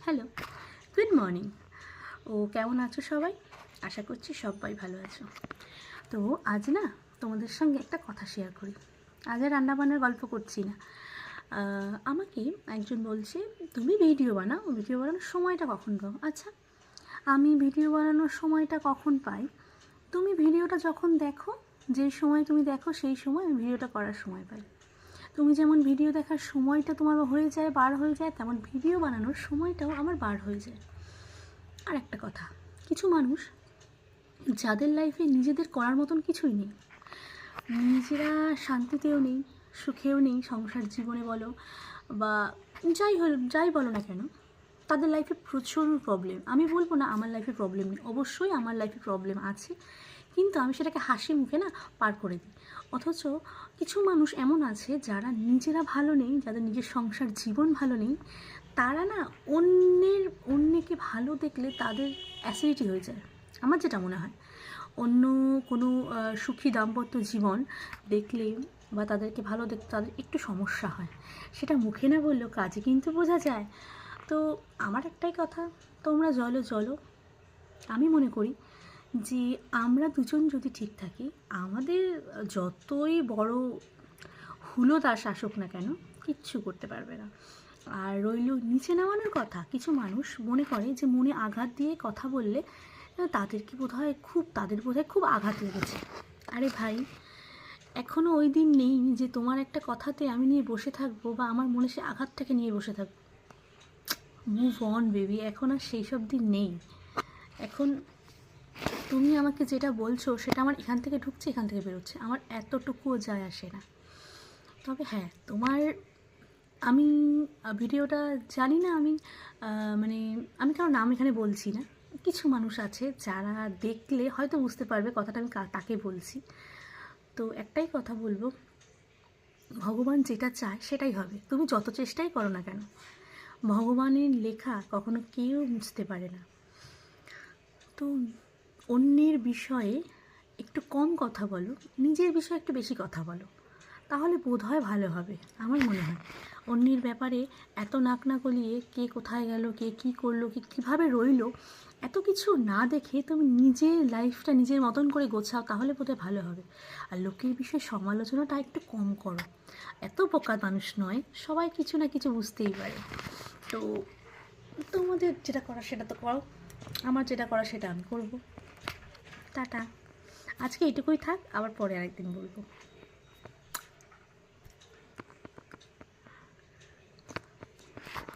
Hello, good morning. কেমন আছো সবাই? আশা করছি সবাই ভালো আছো। তো আজ না তোমাদের সঙ্গে একটা কথা শেয়ার করি। আজ আর রান্নাবান্নার গল্প করছি না। আমাকে একজন বলছে, তুমি ভিডিও বানাও, ভিডিও বানানোর সময়টা কখন পাও? আচ্ছা, আমি ভিডিও বানানোর সময়টা কখন পাই? তুমি ভিডিওটা যখন দেখো, যেই সময় তুমি দেখো সেই সময় আমি ভিডিওটা করার সময় পাই। তুমি যেমন ভিডিও দেখার সময়টা তোমার বার হয়ে যায়, তেমন ভিডিও বানানোর সময়টাও আমার বার হয়ে যায়। আর একটা কথা, কিছু মানুষ যাদের লাইফে নিজেদের করার মতন কিছুই নেই, নিজেরা শান্তিতেও নেই, সুখেও নেই, সংসার জীবনে বলো বা যাই বলো না কেন, তাদের লাইফে প্রচুর প্রবলেম। আমি বলবো না আমার লাইফে প্রবলেম নেই, অবশ্যই আমার লাইফে প্রবলেম আছে, কিন্তু আমি সেটাকে হাসি মুখে না পার করে দিই। অথচ কিছু মানুষ এমন আছে যারা নিজেরা ভালো নেই, যাদের নিজের সংসার জীবন ভালো নেই, তারা না অন্যকে ভালো দেখলে তাদের অ্যাসিডিটি হয়ে যায়। আমার যেটা মনে হয়, অন্য কোনো সুখী দাম্পত্য জীবন দেখলে বা তাদেরকে ভালো দেখতে তাদের একটু সমস্যা হয়, সেটা মুখে না বললেও কাজে কিন্তু বোঝা যায়। তো আমার একটাই কথা, তোমরা চলো, আমি মনে করি যে আমরা দুজন যদি ঠিক থাকি, আমাদের যতই বড় হুলোদাস আসুক না কেন, কিচ্ছু করতে পারবে না। আর রইল নিচে নামানোর কথা, কিছু মানুষ মনে করে যে মনে আঘাত দিয়ে কথা বললে তাদের বোধহয় খুব আঘাত লেগেছে। আরে ভাই, এখনও ওই দিন নেই যে তোমার একটা কথাতে আমি নিয়ে বসে থাকবো বা আমার মনে সে আঘাতটাকে নিয়ে বসে থাকবো। মুভ অন বেবি, এখন আর সেই সব দিন নেই। এখন তুমি আমাকে যেটা বলছো সেটা আমার এখান থেকে ঢুকছে, এখান থেকে বেরোচ্ছে, আমার এতটুকুও যায় আসে না। তবে হ্যাঁ, আমি ভিডিওটা জানি না, আমি কারো নাম এখানে বলছি না। কিছু মানুষ আছে যারা দেখলে হয়তো বুঝতে পারবে কথাটা আমি তাকে বলছি। তো একটাই কথা বলবো, ভগবান যেটা চায় সেটাই হবে, তুমি যত চেষ্টাই করো না কেন। ভগবানের লেখা কখনো কেউ বুঝতে পারে না। তো অন্যের বিষয়ে একটু কম কথা বলো, নিজের বিষয়ে একটু বেশি কথা বলো, তাহলে বোধহয় ভালো হবে। আমার মনে হয় অন্যের ব্যাপারে এত নাক না গলিয়ে কে কোথায় গেল, কে কী করলো, কে কীভাবে রইলো, এত কিছু না দেখে তুমি নিজের লাইফটা নিজের মতন করে গোছাও, তাহলে বোধহয় ভালো হবে। আর লোকের বিষয়ে সমালোচনাটা একটু কম করো, এত বোকা মানুষ নয়, সবাই কিছু না কিছু বুঝতেই পারে। তো তোমাদের যেটা করা সেটা তো করো, আমার যেটা করা সেটা আমি করবো। টাটা, আজকে এটুকুই থাক, আবার পরে আরেকদিন বলবো।